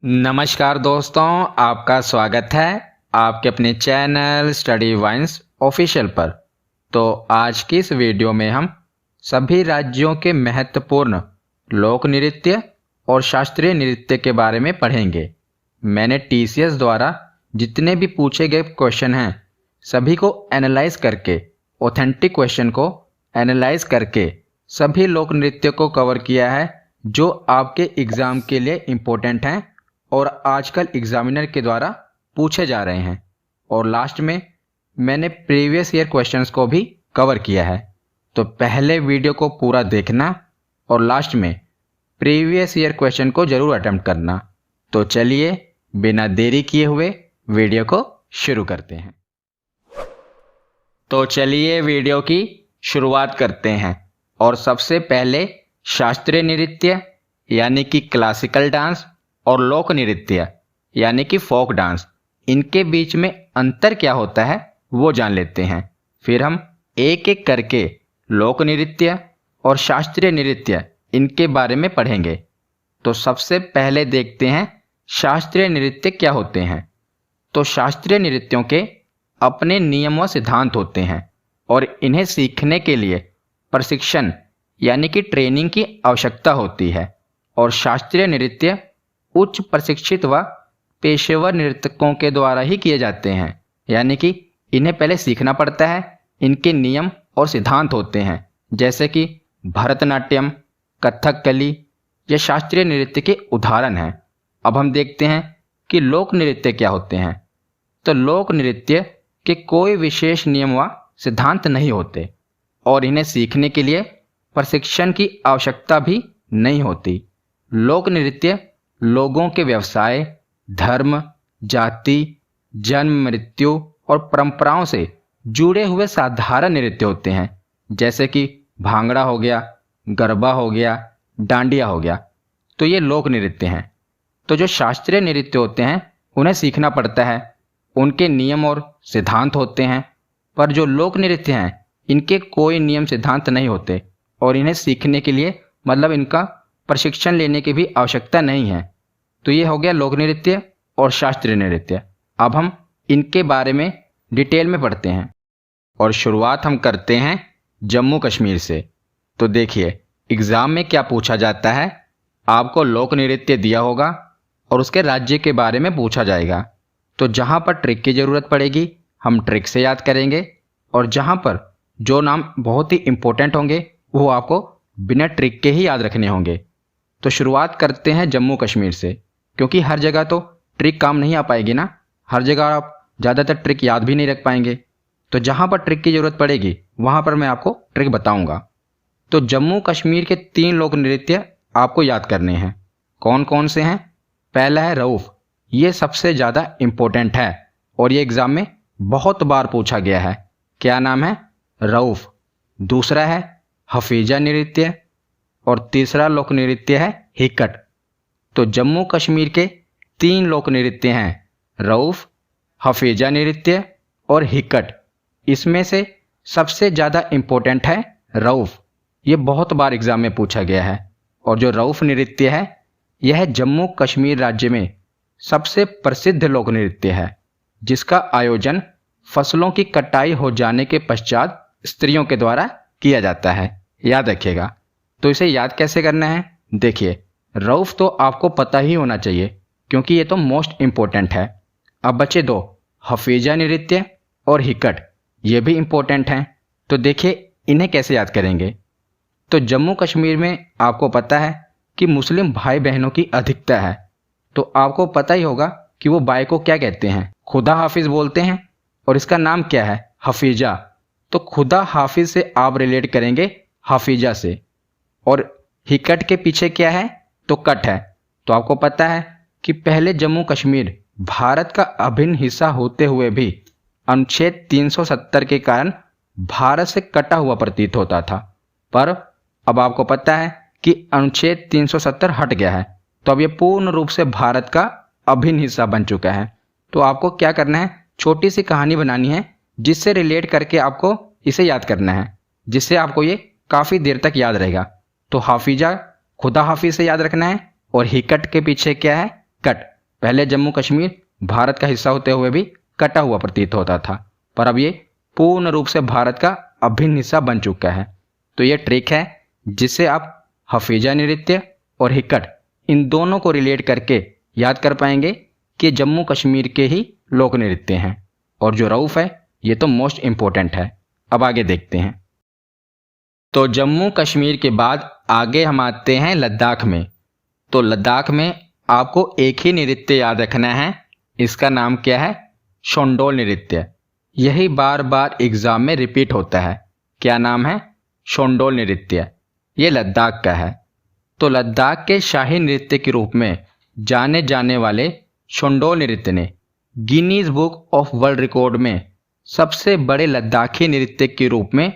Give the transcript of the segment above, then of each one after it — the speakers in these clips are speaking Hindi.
नमस्कार दोस्तों, आपका स्वागत है आपके अपने चैनल स्टडी वाइन्स ऑफिशियल पर। तो आज की इस वीडियो में हम सभी राज्यों के महत्वपूर्ण लोक नृत्य और शास्त्रीय नृत्य के बारे में पढ़ेंगे। मैंने टीसीएस द्वारा जितने भी पूछे गए क्वेश्चन हैं सभी को एनालाइज करके, ऑथेंटिक क्वेश्चन को एनालाइज करके सभी लोक नृत्य को कवर किया है जो आपके एग्ज़ाम के लिए इम्पोर्टेंट हैं और आजकल एग्जामिनर के द्वारा पूछे जा रहे हैं। और लास्ट में मैंने प्रीवियस ईयर क्वेश्चंस को भी कवर किया है। तो पहले वीडियो को पूरा देखना और लास्ट में प्रीवियस ईयर क्वेश्चन को ज़रूर अटेम्प्ट करना। तो चलिए बिना देरी किए हुए वीडियो को शुरू करते हैं। तो चलिए वीडियो की शुरुआत करते हैं। और सबसे पहले शास्त्रीय नृत्य यानी कि क्लासिकल डांस और लोक नृत्य यानी कि फोक डांस, इनके बीच में अंतर क्या होता है वो जान लेते हैं। फिर हम एक एक करके लोक नृत्य और शास्त्रीय नृत्य इनके बारे में पढ़ेंगे। तो सबसे पहले देखते हैं शास्त्रीय नृत्य क्या होते हैं। तो शास्त्रीय नृत्यों के अपने नियम व सिद्धांत होते हैं और इन्हें सीखने के लिए प्रशिक्षण यानी कि ट्रेनिंग की आवश्यकता होती है। और शास्त्रीय नृत्य उच्च प्रशिक्षित व पेशेवर नर्तकों के द्वारा ही किए जाते हैं, यानी कि इन्हें पहले सीखना पड़ता है। इनके नियम और सिद्धांत होते हैं जैसे कि भरतनाट्यम, कथकली ये शास्त्रीय नृत्य के उदाहरण हैं। अब हम देखते हैं कि लोक नृत्य क्या होते हैं। तो लोक नृत्य के कोई विशेष नियम व सिद्धांत नहीं होते और इन्हें सीखने के लिए प्रशिक्षण की आवश्यकता भी नहीं होती। लोक नृत्य लोगों के व्यवसाय, धर्म, जाति, जन्म, मृत्यु और परंपराओं से जुड़े हुए साधारण नृत्य होते हैं जैसे कि भांगड़ा हो गया, गरबा हो गया, डांडिया हो गया। तो ये लोक नृत्य हैं। तो जो शास्त्रीय नृत्य होते हैं उन्हें सीखना पड़ता है, उनके नियम और सिद्धांत होते हैं। पर जो लोक नृत्य हैं इनके कोई नियम सिद्धांत नहीं होते और इन्हें सीखने के लिए मतलब इनका प्रशिक्षण लेने की भी आवश्यकता नहीं है। तो ये हो गया लोक नृत्य और शास्त्रीय नृत्य। अब हम इनके बारे में डिटेल में पढ़ते हैं और शुरुआत हम करते हैं जम्मू कश्मीर से। तो देखिए एग्ज़ाम में क्या पूछा जाता है। आपको लोक नृत्य दिया होगा और उसके राज्य के बारे में पूछा जाएगा। तो जहाँ पर ट्रिक की ज़रूरत पड़ेगी हम ट्रिक से याद करेंगे और जहाँ पर जो नाम बहुत ही इम्पोर्टेंट होंगे वो आपको बिना ट्रिक के ही याद रखने होंगे। तो शुरुआत करते हैं जम्मू कश्मीर से, क्योंकि हर जगह तो ट्रिक काम नहीं आ पाएगी ना, हर जगह आप ज़्यादातर ट्रिक याद भी नहीं रख पाएंगे। तो जहाँ पर ट्रिक की ज़रूरत पड़ेगी वहाँ पर मैं आपको ट्रिक बताऊँगा। तो जम्मू कश्मीर के 3 लोक नृत्य आपको याद करने हैं। कौन कौन से हैं? पहला है रऊफ़, ये सबसे ज़्यादा इम्पोर्टेंट है और ये एग्ज़ाम में बहुत बार पूछा गया है। क्या नाम है? रऊफ़। दूसरा है हफीजा नृत्य और तीसरा लोक नृत्य है हिक्कट। तो जम्मू कश्मीर के 3 लोक नृत्य हैं, रऊफ़, हफीजा नृत्य और हिक्कट। इसमें से सबसे ज़्यादा इम्पोर्टेंट है रऊफ़। ये बहुत बार एग्ज़ाम में पूछा गया है और जो रऊफ़ नृत्य है यह जम्मू कश्मीर राज्य में सबसे प्रसिद्ध लोक नृत्य है जिसका आयोजन फसलों की कटाई हो जाने के पश्चात स्त्रियों के द्वारा किया जाता है। याद रखिएगा। तो इसे याद कैसे करना है? देखिए रऊफ़ तो आपको पता ही होना चाहिए क्योंकि ये तो मोस्ट इम्पोर्टेंट है। अब बचे 2, हफीजा नृत्य और हिक्कट, ये भी इम्पोर्टेंट हैं। तो देखिए इन्हें कैसे याद करेंगे। तो जम्मू कश्मीर में आपको पता है कि मुस्लिम भाई बहनों की अधिकता है। तो आपको पता ही होगा कि वो बाई को क्या कहते हैं, खुदा हाफिज़ बोलते हैं और इसका नाम क्या है? हफीजा। तो खुदा हाफिज़ से आप रिलेट करेंगे हफीजा से। और हिक्कट के पीछे क्या है? तो कट है। तो आपको पता है कि पहले जम्मू कश्मीर भारत का अभिन्न हिस्सा होते हुए भी अनुच्छेद 370 के कारण भारत से कटा हुआ प्रतीत होता था। पर अब आपको पता है कि अनुच्छेद 370 हट गया है, तो अब ये पूर्ण रूप से भारत का अभिन्न हिस्सा बन चुका है। तो आपको क्या करना है? छोटी सी कहानी बनानी है जिससे रिलेट करके आपको इसे याद करना है, जिससे आपको ये काफ़ी देर तक याद रहेगा। तो हाफिजा खुदा हाफिज से याद रखना है और हिकट के पीछे क्या है? कट। पहले जम्मू कश्मीर भारत का हिस्सा होते हुए भी कटा हुआ प्रतीत होता था, पर अब ये पूर्ण रूप से भारत का अभिन्न हिस्सा बन चुका है। तो ये ट्रिक है जिससे आप हफीजा नृत्य और हिक्कट इन दोनों को रिलेट करके याद कर पाएंगे कि जम्मू कश्मीर के ही लोक नृत्य हैं। और जो रऊफ है ये तो मोस्ट इम्पोर्टेंट है। अब आगे देखते हैं। तो जम्मू कश्मीर के बाद आगे हम आते हैं लद्दाख में। तो लद्दाख में आपको एक ही नृत्य याद रखना है, इसका नाम क्या है? शोंडोल नृत्य। यही बार बार एग्जाम में रिपीट होता है। क्या नाम है? शोंडोल नृत्य। ये लद्दाख का है। तो लद्दाख के शाही नृत्य के रूप में जाने जाने वाले शोंडोल नृत्य ने Guinness book of world record में सबसे बड़े लद्दाखी नृत्य के रूप में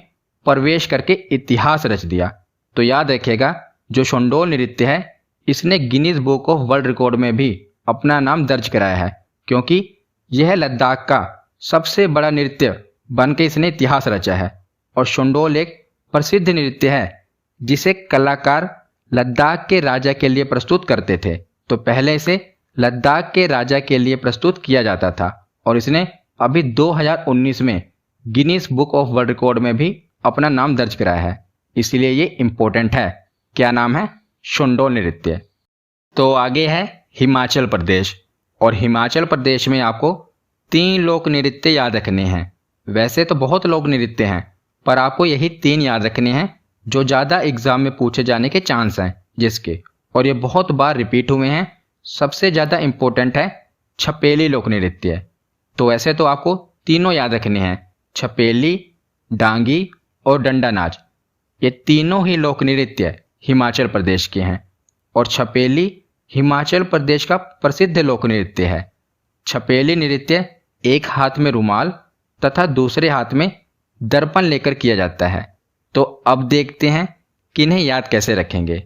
प्रवेश करके इतिहास रच दिया। तो याद रखिएगा, जो शोंडोल नृत्य है इसने Guinness book of world record में भी अपना नाम दर्ज कराया है, क्योंकि यह लद्दाख का सबसे बड़ा नृत्य बन के इसने इतिहास रचा है। और शोंडोल एक प्रसिद्ध नृत्य है जिसे कलाकार लद्दाख के राजा के लिए प्रस्तुत करते थे। तो पहले इसे लद्दाख के राजा के लिए प्रस्तुत किया जाता था और इसने अभी 2019 में Guinness book of world record में भी अपना नाम दर्ज कराया है, इसलिए ये इम्पोर्टेंट है। क्या नाम है? शोंडोल नृत्य। तो आगे है हिमाचल प्रदेश, और हिमाचल प्रदेश में आपको 3 लोक नृत्य याद रखने हैं। वैसे तो बहुत लोक नृत्य हैं, पर आपको यही 3 याद रखने हैं जो ज़्यादा एग्जाम में पूछे जाने के चांस हैं जिसके, और ये बहुत बार रिपीट हुए हैं। सबसे ज़्यादा इम्पोर्टेंट है छपेली लोक नृत्य। तो ऐसे तो आपको तीनों याद रखने हैं, छपेली, डांगी और डंडा नाच। ये तीनों ही लोक नृत्य हिमाचल प्रदेश के हैं। और छपेली हिमाचल प्रदेश का प्रसिद्ध लोक नृत्य है। छपेली नृत्य एक हाथ में रुमाल तथा दूसरे हाथ में दर्पण लेकर किया जाता है। तो अब देखते हैं कि इन्हें याद कैसे रखेंगे।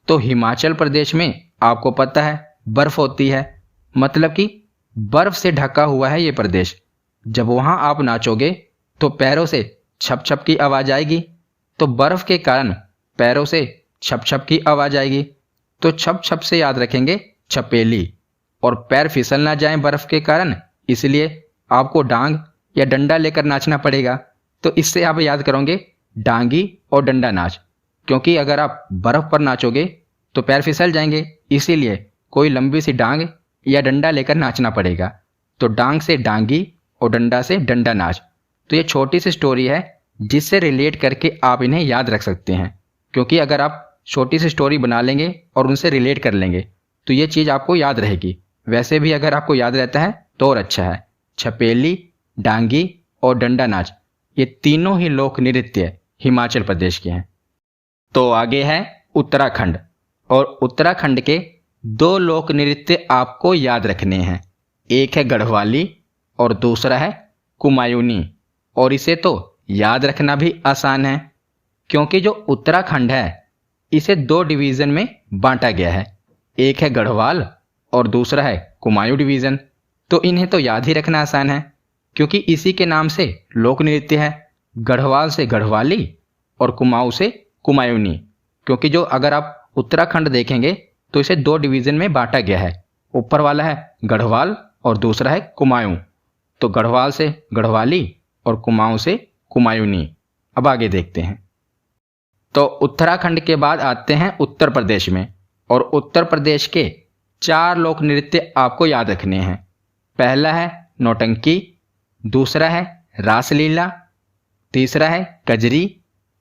तो हिमाचल प्रदेश में आपको पता है बर्फ होती है, मतलब कि बर्फ से ढका हुआ है ये प्रदेश। जब वहाँ आप नाचोगे तो पैरों से छप छप की आवाज़ आएगी, तो बर्फ के कारण पैरों से छप छप की आवाज़ आएगी। तो छप छप से याद रखेंगे छपेली, और पैर फिसल ना जाएं बर्फ के कारण, इसलिए आपको डांग या डंडा लेकर नाचना पड़ेगा। तो इससे आप याद करोगे डांगी और डंडा नाच, क्योंकि अगर आप बर्फ पर नाचोगे तो पैर फिसल जाएंगे, इसीलिए कोई लंबी सी डांग या डंडा लेकर नाचना पड़ेगा। तो डांग से डांगी और डंडा से डंडा नाच। तो ये छोटी सी स्टोरी है जिससे रिलेट करके आप इन्हें याद रख सकते हैं, क्योंकि अगर आप छोटी सी स्टोरी बना लेंगे और उनसे रिलेट कर लेंगे तो ये चीज़ आपको याद रहेगी। वैसे भी अगर आपको याद रहता है तो और अच्छा है। छपेली, डांगी और डंडा नाच ये तीनों ही लोक नृत्य हिमाचल प्रदेश के हैं। तो आगे है उत्तराखंड, और उत्तराखंड के 2 लोक नृत्य आपको याद रखने हैं। एक है गढ़वाली और दूसरा है कुमायूनी। और इसे तो याद रखना भी आसान है, क्योंकि जो उत्तराखंड है इसे 2 डिवीज़न में बांटा गया है। एक है गढ़वाल और दूसरा है कुमायूं डिवीज़न। तो इन्हें तो याद ही रखना आसान है, क्योंकि इसी के नाम से लोक नृत्य है। गढ़वाल से गढ़वाली और कुमाऊं से कुमायूनी। क्योंकि जो अगर आप उत्तराखंड देखेंगे तो इसे 2 डिवीज़न में बांटा गया है। ऊपर वाला है गढ़वाल और दूसरा है कुमायूं। तो गढ़वाल से गढ़वाली और कुमाऊं से कुमायूनी। अब आगे देखते हैं। तो उत्तराखंड के बाद आते हैं उत्तर प्रदेश में, और उत्तर प्रदेश के 4 लोक नृत्य आपको याद रखने हैं। पहला है नौटंकी, दूसरा है रासलीला, तीसरा है कजरी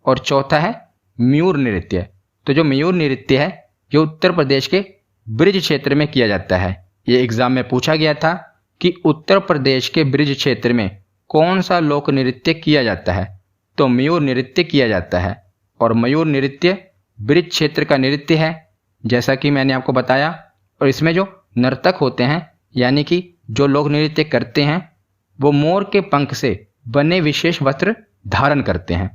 और चौथा है मयूर नृत्य। तो जो मयूर नृत्य है ये उत्तर प्रदेश के ब्रिज क्षेत्र में किया जाता है। ये एग्जाम में पूछा गया था कि उत्तर प्रदेश के ब्रिज क्षेत्र में कौन सा लोक नृत्य किया जाता है। तो मयूर नृत्य किया जाता है, और मयूर नृत्य ब्रिज क्षेत्र का नृत्य है जैसा कि मैंने आपको बताया। और इसमें जो नर्तक होते हैं यानी कि जो लोग नृत्य करते हैं वो मोर के पंख से बने विशेष वस्त्र धारण करते हैं।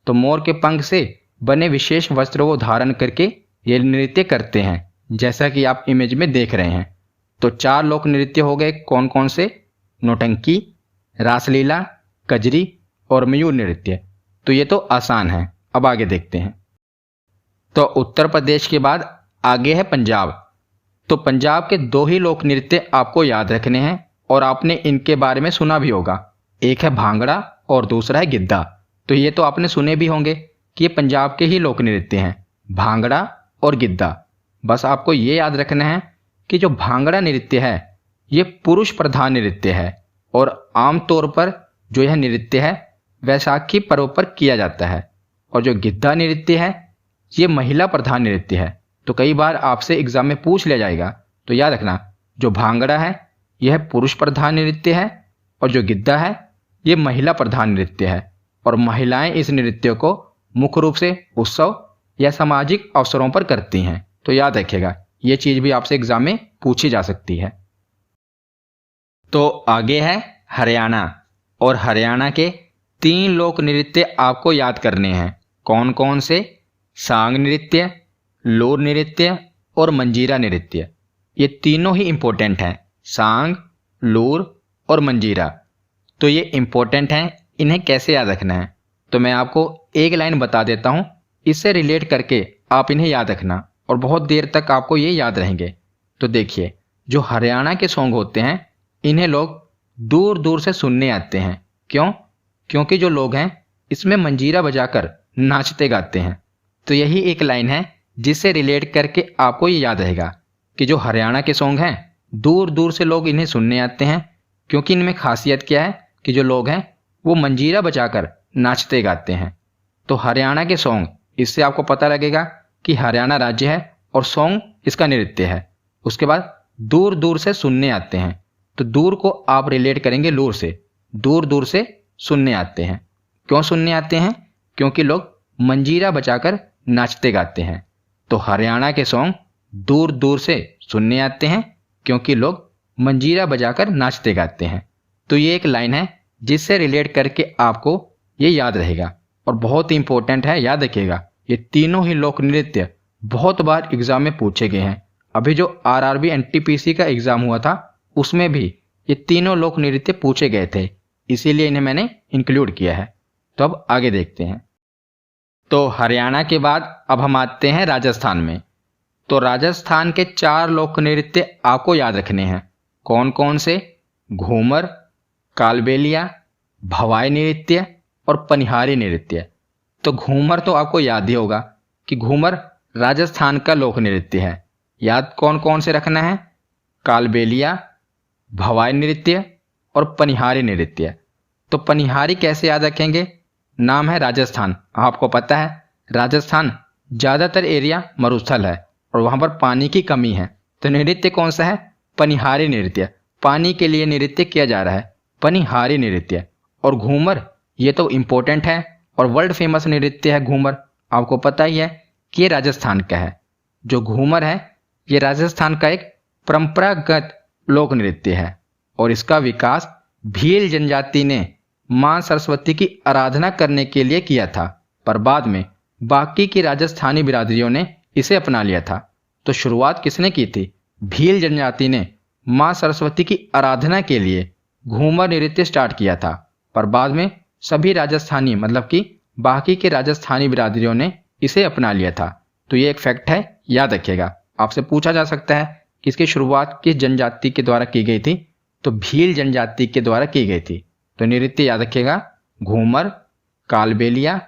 तो मोर के पंख से बने विशेष वस्त्र वो धारण करके ये नृत्य करते हैं, जैसा कि आप इमेज में देख रहे हैं। तो 4 लोक नृत्य हो गए, कौन कौन से? नौटंकी, रासलीला, कजरी और मयूर नृत्य। तो ये तो आसान है। अब आगे देखते हैं। तो उत्तर प्रदेश के बाद आगे है पंजाब। तो पंजाब के 2 ही लोक नृत्य आपको याद रखने हैं और आपने इनके बारे में सुना भी होगा। एक है भांगड़ा और दूसरा है गिद्धा। तो ये तो आपने सुने भी होंगे कि ये पंजाब के ही लोक नृत्य हैं, भांगड़ा और गिद्धा। बस आपको ये याद रखना है कि जो भांगड़ा नृत्य है ये पुरुष प्रधान नृत्य है और आमतौर पर जो यह नृत्य है वैसाखी पर्व पर किया जाता है। और जो गिद्धा नृत्य है ये महिला प्रधान नृत्य है। तो कई बार आपसे एग्जाम में पूछ लिया जाएगा, तो याद रखना जो भांगड़ा है यह पुरुष प्रधान नृत्य है और जो गिद्धा है ये महिला प्रधान नृत्य है। और महिलाएं इस नृत्य को मुख्य रूप से उत्सव या सामाजिक अवसरों पर करती हैं। तो याद रखिएगा ये चीज भी आपसे एग्जाम में पूछी जा सकती है। तो आगे है हरियाणा, और हरियाणा के 3 लोक नृत्य आपको याद करने हैं। कौन कौन से? सांग नृत्य, लोर नृत्य और मंजीरा नृत्य। ये तीनों ही इंपॉर्टेंट हैं, सांग, लोर और मंजीरा। तो ये इंपॉर्टेंट हैं, इन्हें कैसे याद रखना है? तो मैं आपको एक लाइन बता देता हूँ, इससे रिलेट करके आप इन्हें याद रखना और बहुत देर तक आपको ये याद रहेंगे। तो देखिए, जो हरियाणा के सॉन्ग होते हैं इन्हें लोग दूर दूर से सुनने आते हैं। क्यों? क्योंकि जो लोग हैं इसमें मंजीरा बजाकर नाचते गाते हैं। तो यही एक लाइन है जिससे रिलेट करके आपको ये याद रहेगा कि जो हरियाणा के सॉन्ग हैं दूर दूर से लोग इन्हें सुनने आते हैं, क्योंकि इनमें खासियत क्या है कि जो लोग हैं वो मंजीरा बजाकर नाचते गाते हैं। तो हरियाणा के सॉन्ग, इससे आपको पता लगेगा कि हरियाणा राज्य है और सॉन्ग इसका नृत्य है। उसके बाद दूर दूर से सुनने आते हैं, तो दूर को आप रिलेट करेंगे लूर से, दूर दूर से सुनने आते हैं। क्यों सुनने आते हैं? क्योंकि लोग मंजीरा बजाकर नाचते गाते हैं। तो हरियाणा के सॉन्ग दूर दूर से सुनने आते हैं क्योंकि लोग मंजीरा बजाकर नाचते गाते हैं। तो ये एक लाइन है जिससे रिलेट करके आपको ये याद रहेगा और बहुत ही इंपॉर्टेंट है, याद रखिएगा। ये तीनों ही लोक नृत्य बहुत बार एग्जाम में पूछे गए हैं। अभी जो आरआरबी एनटीपीसी का एग्जाम हुआ था उसमें भी ये तीनों लोक नृत्य पूछे गए थे, इसीलिए इन्हें मैंने इंक्लूड किया है। तो अब आगे देखते हैं। तो हरियाणा के बाद अब हम आते हैं राजस्थान में। तो राजस्थान के 4 लोक नृत्य आपको याद रखने हैं। कौन कौन से? घूमर, कालबेलिया, भवाई नृत्य और पनिहारी नृत्य। तो घूमर तो आपको याद ही होगा कि घूमर राजस्थान का लोक नृत्य है। याद कौन कौन से रखना है? कालबेलिया, भवाई नृत्य और पनिहारी नृत्य। तो पनिहारी कैसे याद रखेंगे? नाम है राजस्थान, आपको पता है राजस्थान ज़्यादातर एरिया मरुस्थल है और वहाँ पर पानी की कमी है। तो नृत्य कौन सा है? पनिहारी नृत्य। पानी के लिए नृत्य किया जा रहा है, पनिहारी नृत्य। और घूमर ये तो इम्पोर्टेंट है और वर्ल्ड फेमस नृत्य है घूमर। आपको पता ही है कि ये राजस्थान का है। जो घूमर है ये राजस्थान का एक परंपरागत लोक नृत्य है और इसका विकास भील जनजाति ने मां सरस्वती की आराधना करने के लिए किया था, पर बाद में बाकी की राजस्थानी बिरादरियों ने इसे अपना लिया था। तो शुरुआत किसने की थी? भील जनजाति ने मां सरस्वती की आराधना के लिए घूमर नृत्य स्टार्ट किया था, पर बाद में सभी राजस्थानी मतलब कि बाकी के राजस्थानी बिरादरियों ने इसे अपना लिया था। तो ये एक फैक्ट है, याद रखिएगा। आपसे पूछा जा सकता है कि इसकी शुरुआत किस जनजाति के द्वारा की गई थी? तो भील जनजाति के द्वारा की गई थी। तो नृत्य याद रखिएगा, घूमर, कालबेलिया,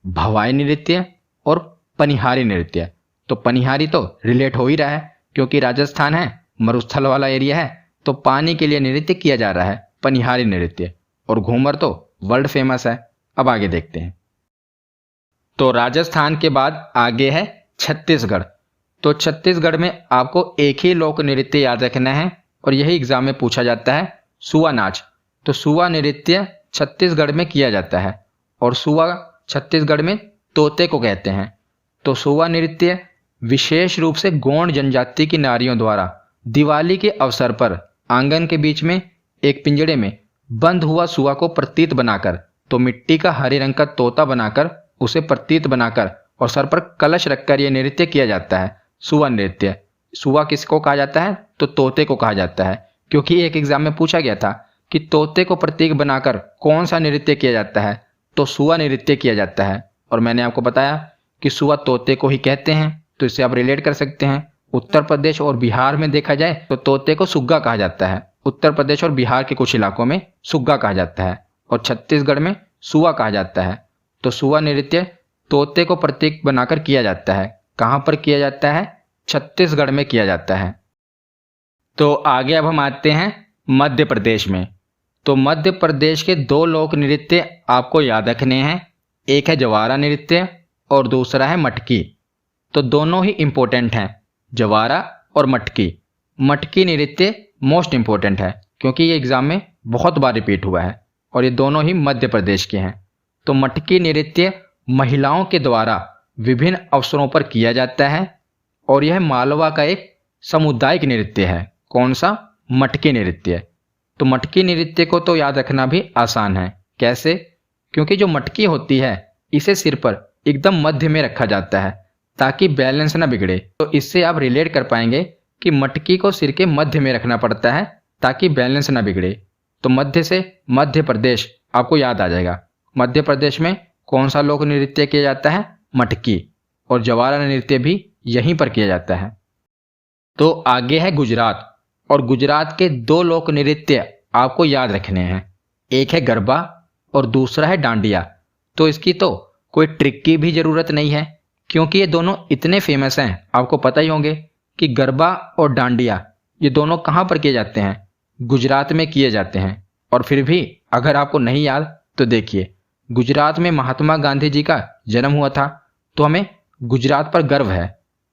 भवाई नृत्य और पनिहारी नृत्य। तो पनिहारी तो रिलेट हो ही रहा है क्योंकि राजस्थान है, मरुस्थल वाला एरिया है, तो पानी के लिए नृत्य किया जा रहा है, पनिहारी नृत्य। और घूमर तो वर्ल्ड फेमस है। अब आगे देखते हैं। तो राजस्थान के बाद आगे है छत्तीसगढ़। तो छत्तीसगढ़ में आपको एक ही लोक नृत्य याद रखना है और यही एग्जाम में पूछा जाता है, सुआ नाच। तो सुआ नृत्य छत्तीसगढ़ में किया जाता है और सुआ छत्तीसगढ़ में तोते को कहते हैं। तो सुआ नृत्य विशेष रूप से गोंड जनजाति की नारियों द्वारा दिवाली के अवसर पर आंगन के बीच में एक पिंजड़े में बंद हुआ सुआ को प्रतीत बनाकर, तो मिट्टी का हरे रंग का तोता बनाकर उसे प्रतीत बनाकर और सर पर कलश रखकर यह नृत्य किया जाता है, सुआ नृत्य। सुआ किसको कहा जाता है? तो तोते को कहा जाता है, क्योंकि एक एग्जाम में पूछा गया था कि तोते को प्रतीक बनाकर कौन सा नृत्य किया जाता है? तो सुआ नृत्य किया जाता है। और मैंने आपको बताया कि सुआ तोते को ही कहते हैं, तो इससे आप रिलेट कर सकते हैं। उत्तर प्रदेश और बिहार में देखा जाए तो तोते को सुग्गा कहा जाता है। उत्तर प्रदेश और बिहार के कुछ इलाकों में सुग्गा कहा जाता है और छत्तीसगढ़ में सुआ कहा जाता है। तो सुआ नृत्य तोते को प्रतीक बनाकर किया जाता है। कहाँ पर किया जाता है? छत्तीसगढ़ में किया जाता है। तो आगे अब हम आते हैं मध्य प्रदेश में। तो मध्य प्रदेश के दो लोक नृत्य आपको याद रखने हैं। एक है जवारा नृत्य और दूसरा है मटकी। तो दोनों ही इम्पोर्टेंट हैं, जवारा और मटकी। मटकी नृत्य मोस्ट इम्पोर्टेंट है क्योंकि ये एग्जाम में बहुत बार रिपीट हुआ है और ये दोनों ही मध्य प्रदेश के हैं। तो मटकी नृत्य महिलाओं के द्वारा विभिन्न अवसरों पर किया जाता है और यह मालवा का एक सामुदायिक नृत्य है। कौन सा? मटकी नृत्य। तो मटकी नृत्य को तो याद रखना भी आसान है। कैसे? क्योंकि जो मटकी होती है इसे सिर पर एकदम मध्य में रखा जाता है ताकि बैलेंस ना बिगड़े। तो इससे आप रिलेट कर पाएंगे कि मटकी को सिर के मध्य में रखना पड़ता है ताकि बैलेंस ना बिगड़े। तो मध्य से मध्य प्रदेश आपको याद आ जाएगा। मध्य प्रदेश में कौन सा लोक नृत्य किया जाता है? मटकी। और जवारा नृत्य भी यहीं पर किया जाता है। तो आगे है गुजरात और गुजरात के दो लोक नृत्य आपको याद रखने हैं। एक है गरबा और दूसरा है डांडिया। तो इसकी तो कोई ट्रिक की भी ज़रूरत नहीं है क्योंकि ये दोनों इतने फेमस हैं। आपको पता ही होंगे कि गरबा और डांडिया ये दोनों कहाँ पर किए जाते हैं? गुजरात में किए जाते हैं। और फिर भी अगर आपको नहीं याद तो देखिए, गुजरात में महात्मा गांधी जी का जन्म हुआ था तो हमें गुजरात पर गर्व है।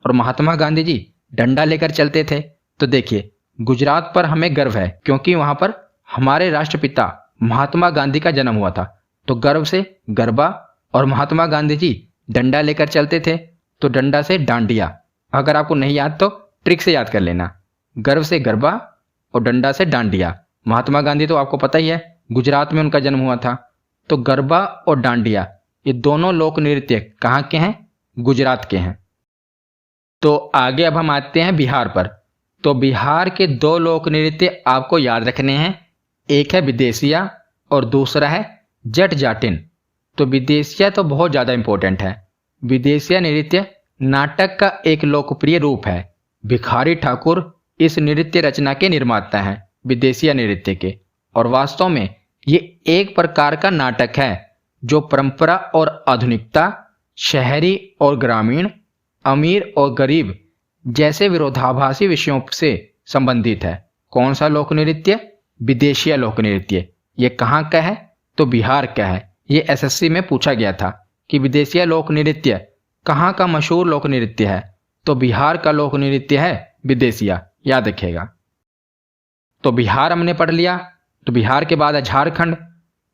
और महात्मा गांधी जी डंडा लेकर चलते थे। तो देखिए, गुजरात पर हमें गर्व है क्योंकि वहाँ पर हमारे राष्ट्रपिता महात्मा गांधी का जन्म हुआ था। तो गर्व से गरबा और महात्मा गांधी जी डंडा लेकर चलते थे तो डंडा से डांडिया। अगर आपको नहीं याद तो ट्रिक से याद कर लेना, गर्व से गरबा और डंडा से डांडिया। महात्मा गांधी तो आपको पता ही है, गुजरात में उनका जन्म हुआ था। तो गरबा और डांडिया ये दोनों लोक नृत्य कहाँ के हैं? गुजरात के हैं। तो आगे अब हम आते हैं बिहार पर। तो बिहार के दो लोक नृत्य आपको याद रखने हैं। एक है विदेशिया और दूसरा है जट जाटिन। तो विदेशिया तो बहुत ज़्यादा इंपॉर्टेंट है। विदेशिया नृत्य नाटक का एक लोकप्रिय रूप है। भिखारी ठाकुर इस नृत्य रचना के निर्माता हैं, विदेशिया नृत्य के। और वास्तव में ये एक प्रकार का नाटक है जो परंपरा और आधुनिकता, शहरी और ग्रामीण, अमीर और गरीब जैसे विरोधाभासी विषयों से संबंधित है। कौन सा लोक नृत्य? विदेशिया लोक नृत्य। ये कहाँ का है? तो बिहार का है। ये एसएससी में पूछा गया था कि विदेशिया लोक नृत्य कहाँ का मशहूर लोक नृत्य है? तो बिहार का लोक नृत्य है विदेशिया, याद रखिएगा। तो बिहार हमने पढ़ लिया। तो बिहार के बाद है झारखंड।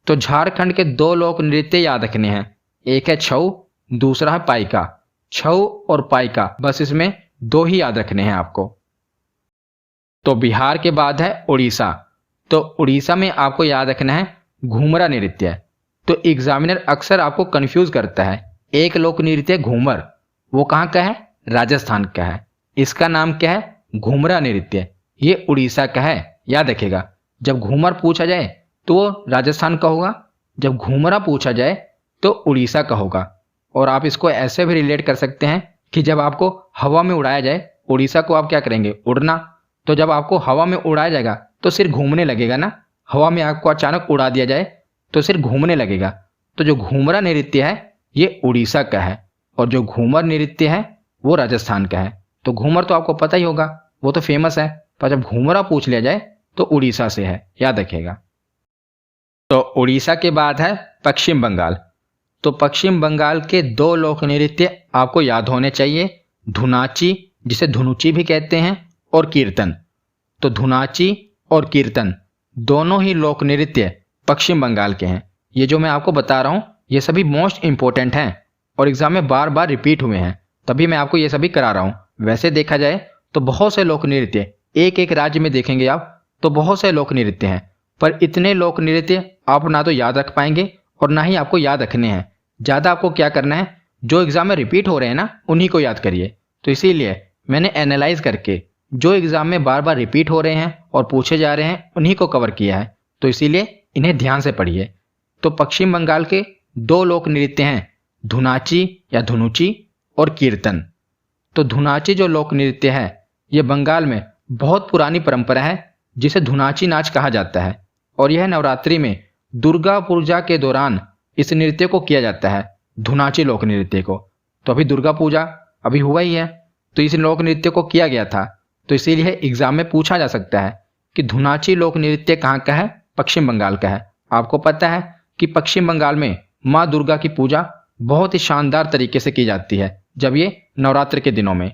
तो झारखंड के दो लोक नृत्य याद रखने हैं। एक है छऊ, दूसरा है पाइका। छऊ और पाइका, बस इसमें दो ही याद रखने हैं आपको। तो बिहार के बाद है उड़ीसा। तो उड़ीसा में आपको याद रखना है घूमरा नृत्य। तो एग्जामिनर अक्सर आपको कंफ्यूज करता है। एक लोक नृत्य घूमर, वो कहाँ का है? राजस्थान का है। इसका नाम क्या है? घूमरा नृत्य। ये उड़ीसा का है, याद रखिएगा। जब घूमर पूछा जाए तो वो राजस्थान का होगा, जब घूमरा पूछा जाए तो उड़ीसा का होगा। और आप इसको ऐसे भी रिलेट कर सकते हैं कि जब आपको हवा में उड़ाया जाए, उड़ीसा को आप क्या करेंगे? उड़ना। तो जब आपको हवा में उड़ाया जाएगा तो सिर घूमने लगेगा ना। हवा में आपको अचानक उड़ा दिया जाए तो सिर घूमने लगेगा। तो जो घूमरा नृत्य है ये उड़ीसा का है और जो घूमर नृत्य है वो राजस्थान का है। तो घूमर तो आपको पता ही होगा, वो तो फेमस है। पर जब घूमरा पूछ लिया जाए तो उड़ीसा से है, याद रखिएगा। तो उड़ीसा के बाद है पश्चिम बंगाल। तो पश्चिम बंगाल के दो लोक नृत्य आपको याद होने चाहिए। धुनाची, जिसे धुनुची भी कहते हैं, और कीर्तन। तो धुनाची और कीर्तन दोनों ही लोक नृत्य पश्चिम बंगाल के हैं। ये जो मैं आपको बता रहा हूँ ये सभी मोस्ट इंपॉर्टेंट हैं और एग्जाम में बार बार रिपीट हुए हैं, तभी मैं आपको ये सभी करा रहा हूँ। वैसे देखा जाए तो बहुत से लोक नृत्य एक एक राज्य में देखेंगे आप तो बहुत से लोक नृत्य हैं, पर इतने लोक नृत्य आप ना तो याद रख पाएंगे और ना ही आपको याद रखने हैं। ज़्यादा आपको क्या करना है, जो एग्जाम में रिपीट हो रहे हैं ना उन्हीं को याद करिए। तो इसीलिए मैंने एनालाइज करके जो एग्जाम में बार बार रिपीट हो रहे हैं और पूछे जा रहे हैं उन्हीं को कवर किया है। तो इसीलिए इन्हें ध्यान से पढ़िए। तो पश्चिम बंगाल के दो लोक नृत्य हैं, धुनाची या धुनुची और कीर्तन। तो धुनाची जो लोक नृत्य है ये बंगाल में बहुत पुरानी परंपरा है जिसे धुनाची नाच कहा जाता है और यह नवरात्रि में दुर्गा पूजा के दौरान इस नृत्य को किया जाता है, धुनाची लोक नृत्य को। तो अभी दुर्गा पूजा अभी हुआ ही है, तो इस लोक नृत्य को किया गया था, तो इसीलिए एग्जाम में पूछा जा सकता है कि धुनाची लोक नृत्य कहाँ का है, पश्चिम बंगाल का है। आपको पता है कि पश्चिम बंगाल में माँ दुर्गा की पूजा बहुत ही शानदार तरीके से की जाती है जब ये नवरात्र के दिनों में।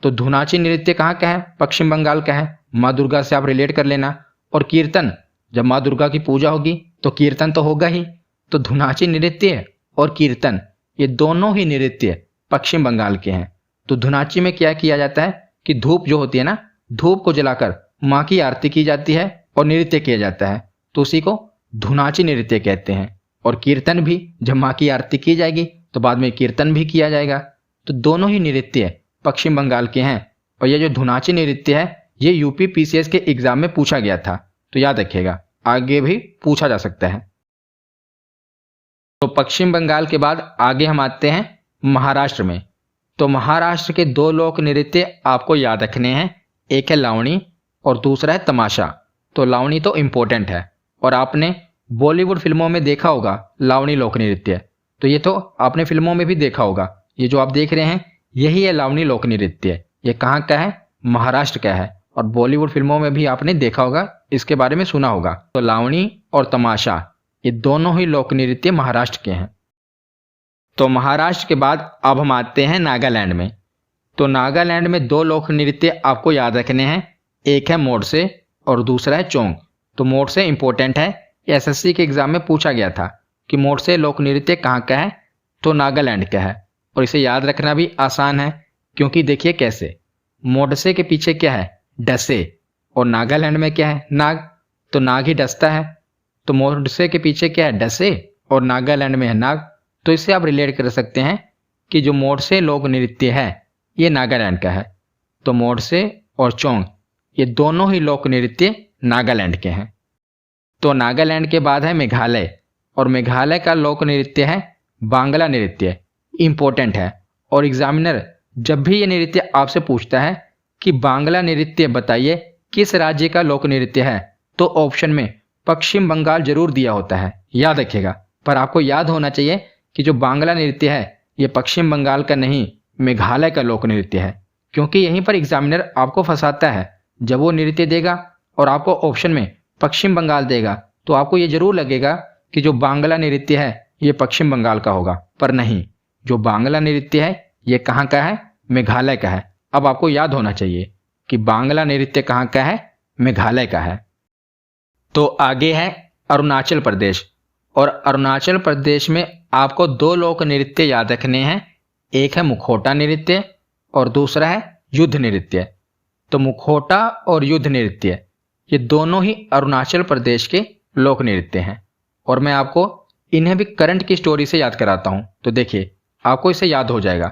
तो धुनाची नृत्य कहाँ का है, पश्चिम बंगाल का है। माँ दुर्गा से आप रिलेट कर लेना। और कीर्तन, जब माँ दुर्गा की पूजा होगी तो कीर्तन तो होगा ही। तो धुनाची नृत्य और कीर्तन ये दोनों ही नृत्य पश्चिम बंगाल के हैं। तो धुनाची में क्या किया जाता है कि धूप जो होती है ना, धूप को जलाकर माँ की आरती की जाती है और नृत्य किया जाता है, तो उसी को धुनाची नृत्य कहते हैं। और कीर्तन भी, जब माँ की आरती की जाएगी तो बाद में कीर्तन भी किया जाएगा। तो दोनों ही नृत्य पश्चिम बंगाल के हैं। और ये जो धुनाची नृत्य है ये यूपी पीसीएस के एग्जाम में पूछा गया था, तो याद रखिएगा, आगे भी पूछा जा सकता है। तो पश्चिम बंगाल के बाद आगे हम आते हैं महाराष्ट्र में। तो महाराष्ट्र के दो लोक नृत्य आपको याद रखने हैं, एक है लावणी और दूसरा है तमाशा। तो लावणी तो इम्पोर्टेंट है और आपने बॉलीवुड फिल्मों में देखा होगा लावणी लोक नृत्य, तो ये तो आपने फिल्मों में भी देखा होगा। ये जो आप देख रहे हैं यही है लावणी लोक नृत्य। ये कहाँ का है, महाराष्ट्र का है, और बॉलीवुड फिल्मों में भी आपने देखा होगा, इसके बारे में सुना होगा। तो लावणी और तमाशा ये दोनों ही लोक नृत्य महाराष्ट्र के हैं। तो महाराष्ट्र के बाद अब हम आते हैं नागालैंड में। तो नागालैंड में दो लोक नृत्य आपको याद रखने हैं, एक है मोडसे और दूसरा है चोंग। तो मोडसे इंपॉर्टेंट है, एसएससी के एग्जाम में पूछा गया था कि मोडसे लोक नृत्य कहाँ का है, तो नागालैंड का है। और इसे याद रखना भी आसान है, क्योंकि देखिए कैसे, मोडसे के पीछे क्या है, डसे, और नागालैंड में क्या है, नाग, तो नाग ही डसता है। तो मोडसे के पीछे क्या है, डसे, और नागालैंड में है नाग। तो इससे आप रिलेट कर सकते हैं कि जो मोडसे लोक नृत्य है ये नागालैंड का है। तो मोडसे और चोंग ये दोनों ही लोक नृत्य नागालैंड के हैं। तो नागालैंड के बाद है मेघालय, और मेघालय का लोक नृत्य है बांग्ला नृत्य। इम्पोर्टेंट है, और एग्जामिनर जब भी ये नृत्य आपसे पूछता है कि बांग्ला नृत्य बताइए किस राज्य का लोक नृत्य है, तो ऑप्शन में पश्चिम बंगाल जरूर दिया होता है, याद रखिएगा। पर आपको याद होना चाहिए कि जो बांग्ला नृत्य है ये पश्चिम बंगाल का नहीं, मेघालय का लोक नृत्य है। क्योंकि यहीं पर एग्जामिनर आपको फंसाता है, जब वो नृत्य देगा और आपको ऑप्शन में पश्चिम बंगाल देगा तो आपको ये जरूर लगेगा कि जो बांग्ला नृत्य है ये पश्चिम बंगाल का होगा, पर नहीं, जो बांग्ला नृत्य है ये कहाँ का है, मेघालय का है। अब आपको याद होना चाहिए कि बांग्ला नृत्य कहाँ का है, मेघालय का है। तो आगे है अरुणाचल प्रदेश, और अरुणाचल प्रदेश में आपको दो लोक नृत्य याद रखने हैं, एक है मुखौटा नृत्य और दूसरा है युद्ध नृत्य। तो मुखौटा और युद्ध नृत्य ये दोनों ही अरुणाचल प्रदेश के लोक नृत्य हैं। और मैं आपको इन्हें भी करंट की स्टोरी से याद कराता हूं, तो देखिए आपको इसे याद हो जाएगा।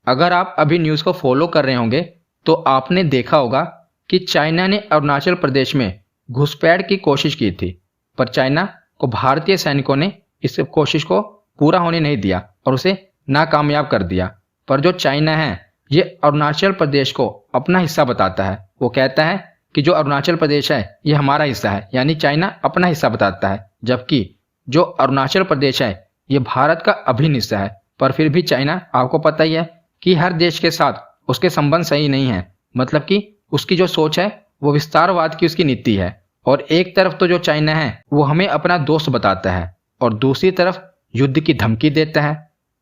अगर आप अभी न्यूज़ को फॉलो कर रहे होंगे तो आपने देखा होगा कि चाइना ने अरुणाचल प्रदेश में घुसपैठ की कोशिश की थी, पर चाइना को भारतीय सैनिकों ने इस कोशिश को पूरा होने नहीं दिया और उसे नाकामयाब कर दिया। पर जो चाइना है ये अरुणाचल प्रदेश को अपना हिस्सा बताता है। वो कहता है कि जो अरुणाचल प्रदेश है ये हमारा हिस्सा है, यानी चाइना अपना हिस्सा बताता है, जबकि जो अरुणाचल प्रदेश है ये भारत का अभिन्न हिस्सा है। पर फिर भी चाइना, आपको पता ही है कि हर देश के साथ उसके संबंध सही नहीं है, मतलब कि उसकी जो सोच है वो विस्तारवाद की उसकी नीति है। और एक तरफ तो जो चाइना है वो हमें अपना दोस्त बताता है और दूसरी तरफ युद्ध की धमकी देता है।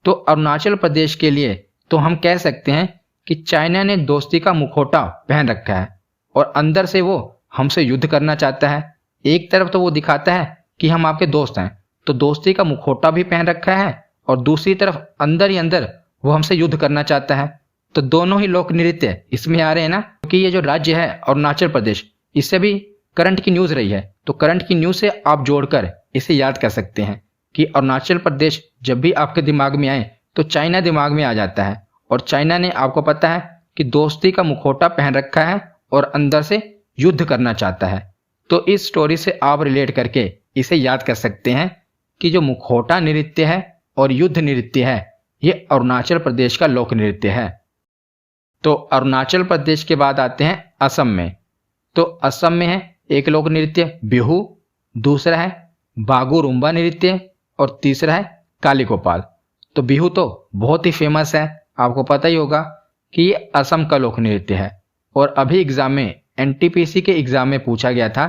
तो अरुणाचल प्रदेश के लिए तो हम कह सकते हैं कि चाइना ने दोस्ती का मुखौटा पहन रखा है और अंदर से वो हमसे युद्ध करना चाहता है। एक तरफ तो वो दिखाता है कि हम आपके दोस्त हैं, तो दोस्ती का मुखौटा भी पहन रखा है, और दूसरी तरफ अंदर ही अंदर वो हमसे युद्ध करना चाहता है। तो दोनों ही लोक नृत्य इसमें आ रहे हैं ना, क्योंकि ये जो राज्य है अरुणाचल प्रदेश, इससे भी करंट की न्यूज़ रही है। तो करंट की न्यूज़ से आप जोड़कर इसे याद कर सकते हैं कि अरुणाचल प्रदेश जब भी आपके दिमाग में आए तो चाइना दिमाग में आ जाता है। और चाइना ने, आपको पता है कि दोस्ती का मुखौटा पहन रखा है और अंदर से युद्ध करना चाहता है। तो इस स्टोरी से आप रिलेट करके इसे याद कर सकते हैं कि जो मुखौटा नृत्य है और युद्ध नृत्य है ये अरुणाचल प्रदेश का लोक नृत्य है। तो अरुणाचल प्रदेश के बाद आते हैं असम में। तो असम में है एक लोक नृत्य बिहू, दूसरा है बागुरुम्बा नृत्य और तीसरा है कालीगोपाल। तो बिहू तो बहुत ही फेमस है, आपको पता ही होगा कि ये असम का लोक नृत्य है। और अभी एग्जाम में एनटीपीसी के एग्जाम में पूछा गया था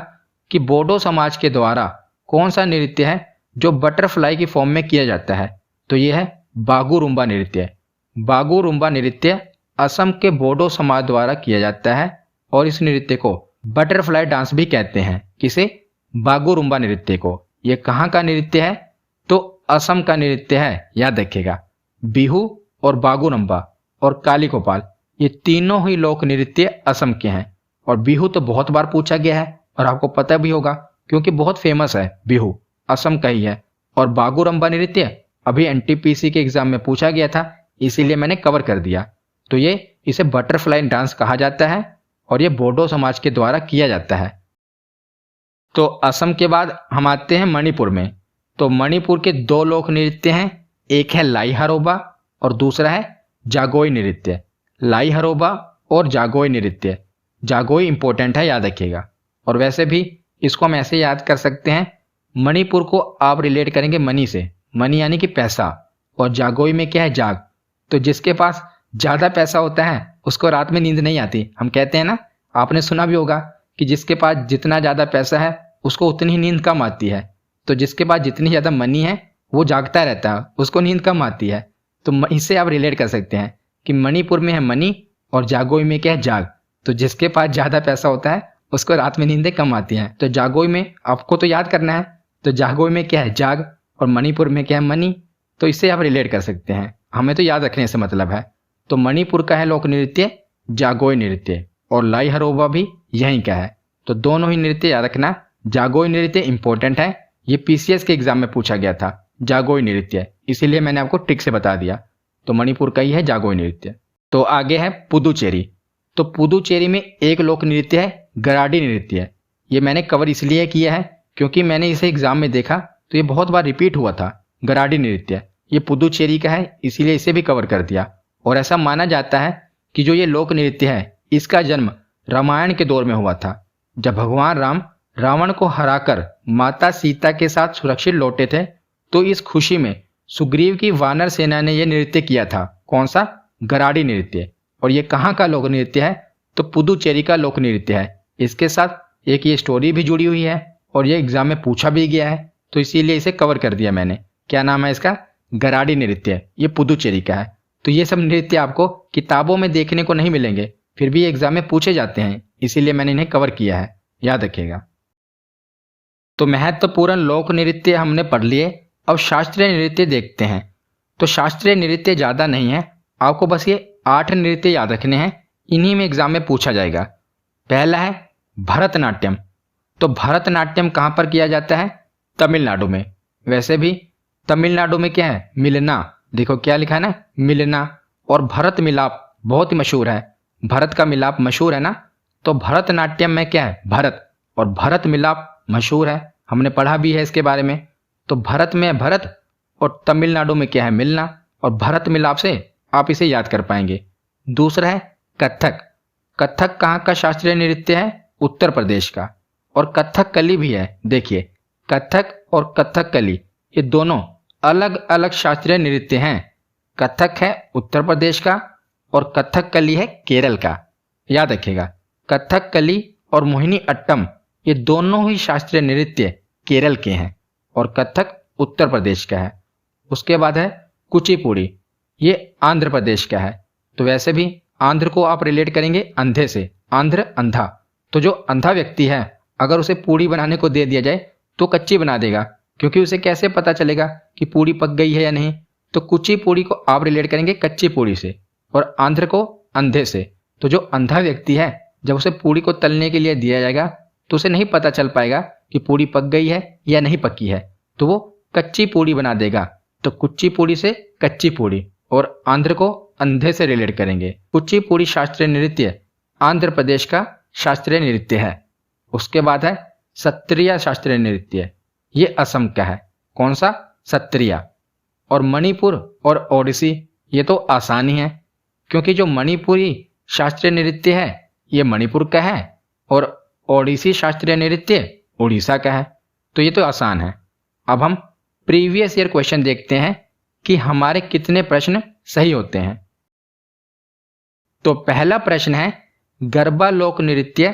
कि बोडो समाज के द्वारा कौन सा नृत्य है जो बटरफ्लाई की फॉर्म में किया जाता है। तो ये है बागुरुम्बा नृत्य। बागुरुम्बा नृत्य असम के बोडो समाज द्वारा किया जाता है और इस नृत्य को बटरफ्लाई डांस भी कहते हैं। किसे? बागुरुम्बा नृत्य को। ये कहाँ का नृत्य है? तो असम का नृत्य है, याद रखिएगा। बिहू और बागुरुम्बा और कालीगोपाल ये तीनों ही लोक नृत्य असम के हैं। और बिहू तो बहुत बार पूछा गया है और आपको पता भी होगा क्योंकि बहुत फेमस है, बिहू असम का ही है। और बागुरुम्बा नृत्य अभी एनटीपीसी के एग्जाम में पूछा गया था, इसीलिए मैंने कवर कर दिया। तो ये इसे बटरफ्लाई डांस कहा जाता है और ये बोडो समाज के द्वारा किया जाता है। तो असम के बाद हम आते हैं मणिपुर में। तो मणिपुर के दो लोक नृत्य हैं, एक है लाई हरोबा और दूसरा है जागोई नृत्य। लाई हरोबा और जागोई नृत्य। जागोई इंपॉर्टेंट है, याद रखिएगा। और वैसे भी इसको हम ऐसे याद कर सकते हैं, मणिपुर को आप रिलेट करेंगे मनी से, मनी यानी कि पैसा, और जागोई में क्या है? जाग। तो जिसके पास ज़्यादा पैसा होता है उसको रात में नींद नहीं आती। हम कहते हैं ना, आपने सुना भी होगा कि जिसके पास जितना ज़्यादा पैसा है उसको उतनी ही नींद कम आती है। तो जिसके पास जितनी ज़्यादा मनी है वो जागता रहता है, उसको नींद कम आती है। तो इससे आप रिलेट कर सकते हैं कि मणिपुर में है मनी और जागोई में क्या है? जाग। तो जिसके पास ज़्यादा पैसा होता है उसको रात में नींदें कम आती हैं। तो जागोई में आपको तो याद करना है, तो जागोई में क्या है? जाग। और मणिपुर में क्या है? मनी। तो इससे आप रिलेट कर सकते हैं, हमें तो याद रखने से मतलब है। तो मणिपुर का है लोक नृत्य जागोई नृत्य और लाई हरोबा भी यहीं का है। तो दोनों ही नृत्य याद रखना। जागोई नृत्य इंपॉर्टेंट है, ये पीसीएस के एग्जाम में पूछा गया था, जागोई नृत्य, इसीलिए मैंने आपको ट्रिक से बता दिया। तो मणिपुर का ही है जागोई नृत्य। तो आगे है पुदुचेरी। तो पुदुचेरी में एक लोक नृत्य है गराडी नृत्य। ये मैंने कवर इसलिए किया है क्योंकि मैंने इसे एग्जाम में देखा तो ये बहुत बार रिपीट हुआ था। गराडी नृत्य ये पुदुचेरी का है, इसीलिए इसे भी कवर कर दिया। और ऐसा माना जाता है कि जो ये लोक नृत्य है इसका जन्म रामायण के दौर में हुआ था, जब भगवान राम रावण को हराकर माता सीता के साथ सुरक्षित लौटे थे। तो इस खुशी में सुग्रीव की वानर सेना ने यह नृत्य किया था। कौन सा? गराडी नृत्य। और ये कहाँ का लोक नृत्य है? तो पुदुचेरी का लोक नृत्य है। इसके साथ एक ये स्टोरी भी जुड़ी हुई है और ये एग्जाम में पूछा भी गया है, तो इसीलिए इसे कवर कर दिया मैंने। क्या नाम है इसका? गराडी नृत्य। ये पुदुचेरी का है। तो ये सब नृत्य आपको किताबों में देखने को नहीं मिलेंगे, फिर भी एग्जाम में पूछे जाते हैं, इसीलिए मैंने इन्हें कवर किया है, याद रखिएगा। तो महत्वपूर्ण लोक नृत्य हमने पढ़ लिए, अब शास्त्रीय नृत्य देखते हैं। तो शास्त्रीय नृत्य ज़्यादा नहीं है, आपको बस ये 8 नृत्य याद रखने हैं, इन्हीं में एग्जाम में पूछा जाएगा। पहला है भरतनाट्यम। तो भरतनाट्यम कहाँ पर किया जाता है? तमिलनाडु में। वैसे भी तमिलनाडु में क्या है? मिलना। देखो क्या लिखा है ना, मिलना। और भरत मिलाप बहुत ही मशहूर है, भरत का मिलाप मशहूर है ना। तो भरतनाट्यम में क्या है? भरत। और भरत मिलाप मशहूर है, हमने पढ़ा भी है इसके बारे में। तो भरत में भरत और तमिलनाडु में क्या है? मिलना। और भरत मिलाप से आप इसे याद कर पाएंगे। दूसरा है कथक। कथक कहाँ का शास्त्रीय नृत्य है? उत्तर प्रदेश का। और कथक कली भी है। देखिए, कथक और कथक कली ये दोनों अलग अलग शास्त्रीय नृत्य हैं। कथक है उत्तर प्रदेश का और कथक कली है केरल का, याद रखिएगा। कथक कली और मोहिनी अट्टम ये दोनों ही शास्त्रीय नृत्य केरल के हैं और कथक उत्तर प्रदेश का है। उसके बाद है कुचिपुड़ी, ये आंध्र प्रदेश का है। तो वैसे भी आंध्र को आप रिलेट करेंगे अंधे से, आंध्र अंधा। तो जो अंधा व्यक्ति है अगर उसे पूड़ी बनाने को दे दिया जाए तो कच्ची बना देगा, क्योंकि उसे कैसे पता चलेगा कि पूड़ी पक गई है या नहीं। तो कुचिपुड़ी को आप रिलेट करेंगे कच्ची पूड़ी से और आंध्र को अंधे से। तो जो अंधा व्यक्ति है जब उसे पूड़ी को तलने के लिए दिया जाएगा तो उसे नहीं पता चल पाएगा कि पूड़ी पक गई है या नहीं पकी है, तो वो कच्ची पूड़ी बना देगा। तो कुचिपुड़ी से कच्ची पूड़ी और आंध्र को अंधे से रिलेट करेंगे। कुचिपुड़ी शास्त्रीय नृत्य आंध्र प्रदेश का शास्त्रीय नृत्य है। उसके बाद है सत्रिया शास्त्रीय नृत्य, ये असम का है। कौन सा? सत्रिया। और मणिपुर और ओडिसी ये तो आसानी है, क्योंकि जो मणिपुरी शास्त्रीय नृत्य है ये मणिपुर का है और ओडिसी शास्त्रीय नृत्य उड़ीसा का है। तो ये तो आसान है। अब हम प्रीवियस ईयर क्वेश्चन देखते हैं कि हमारे कितने प्रश्न सही होते हैं। तो पहला प्रश्न है, गरबा लोक नृत्य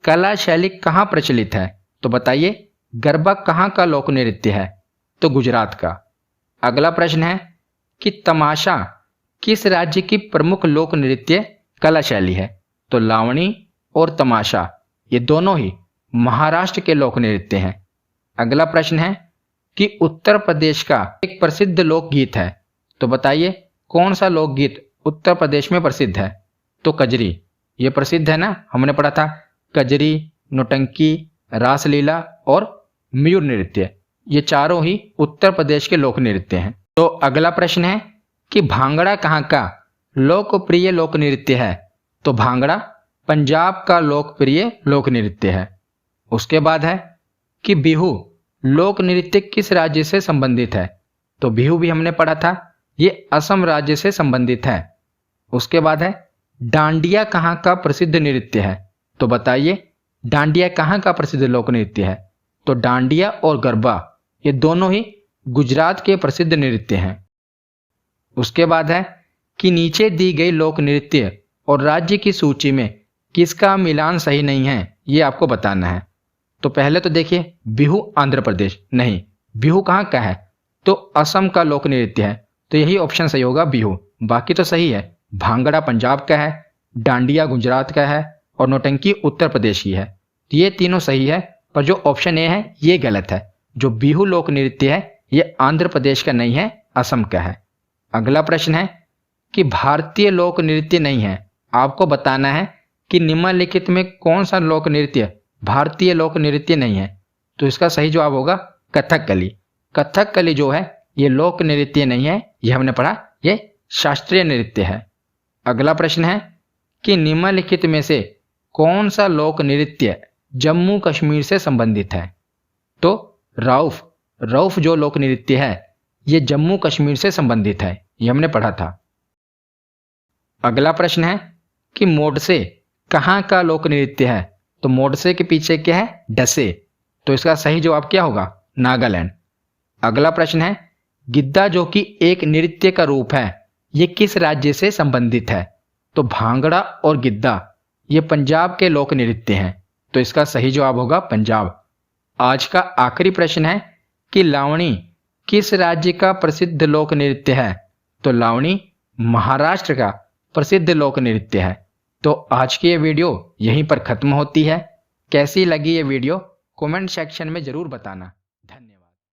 कला शैली कहाँ प्रचलित है? तो बताइए गरबा कहाँ का लोक नृत्य है? तो गुजरात का। अगला प्रश्न है कि तमाशा किस राज्य की प्रमुख लोक नृत्य कला शैली है? तो लावणी और तमाशा ये दोनों ही महाराष्ट्र के लोक नृत्य हैं। अगला प्रश्न है कि उत्तर प्रदेश का एक प्रसिद्ध लोकगीत है। तो बताइए कौन सा लोकगीत उत्तर प्रदेश में प्रसिद्ध है? तो कजरी। ये प्रसिद्ध है ना, हमने पढ़ा था कजरी, नौटंकी, रासलीला और मयूर नृत्य, ये चारों ही उत्तर प्रदेश के लोक नृत्य हैं। तो अगला प्रश्न है कि भांगड़ा कहाँ का लोकप्रिय लोक नृत्य है? तो भांगड़ा पंजाब का लोकप्रिय लोक नृत्य है। उसके बाद है कि बिहू लोक नृत्य किस राज्य से संबंधित है? तो बिहू भी हमने पढ़ा था, ये असम राज्य से संबंधित है। उसके बाद है डांडिया कहाँ का प्रसिद्ध नृत्य है? तो बताइए डांडिया कहाँ का प्रसिद्ध लोक नृत्य है? तो डांडिया और गरबा ये दोनों ही गुजरात के प्रसिद्ध नृत्य हैं। उसके बाद है कि नीचे दी गई लोक नृत्य और राज्य की सूची में किसका मिलान सही नहीं है, ये आपको बताना है। तो पहले तो देखिए बिहू आंध्र प्रदेश नहीं, बिहू कहाँ का है? तो असम का लोक नृत्य है, तो यही ऑप्शन सही होगा बिहू। बाकी तो सही है, भांगड़ा पंजाब का है, डांडिया गुजरात का है और नौटंकी उत्तर प्रदेश की है। तो ये तीनों सही है, पर जो ऑप्शन ए है ये गलत है। जो बिहू लोक नृत्य है ये आंध्र प्रदेश का नहीं है, असम का है। अगला प्रश्न है कि भारतीय लोक नृत्य नहीं है, आपको बताना है कि निम्नलिखित में कौन सा लोक नृत्य भारतीय लोक नृत्य नहीं है? तो इसका सही जवाब होगा कथकली। कथकली जो है ये लोक नृत्य नहीं है, ये हमने पढ़ा ये शास्त्रीय नृत्य है। अगला प्रश्न है कि निम्नलिखित में से कौन सा लोक नृत्य जम्मू कश्मीर से संबंधित है? तो रऊफ जो लोक नृत्य है ये जम्मू कश्मीर से संबंधित है, ये हमने पढ़ा था। अगला प्रश्न है कि मोडसे कहाँ का लोक नृत्य है? तो मोडसे के पीछे क्या है? डसे। तो इसका सही जवाब क्या होगा? नागालैंड। अगला प्रश्न है गिद्दा जो कि एक नृत्य का रूप है ये किस राज्य से संबंधित है? तो भांगड़ा और गिद्दा ये पंजाब के लोक नृत्य हैं, तो इसका सही जवाब होगा पंजाब। आज का आखिरी प्रश्न है कि लावणी किस राज्य का प्रसिद्ध लोक नृत्य है? तो लावणी महाराष्ट्र का प्रसिद्ध लोक नृत्य है। तो आज की ये वीडियो यहीं पर खत्म होती है। कैसी लगी ये वीडियो कमेंट सेक्शन में जरूर बताना। धन्यवाद।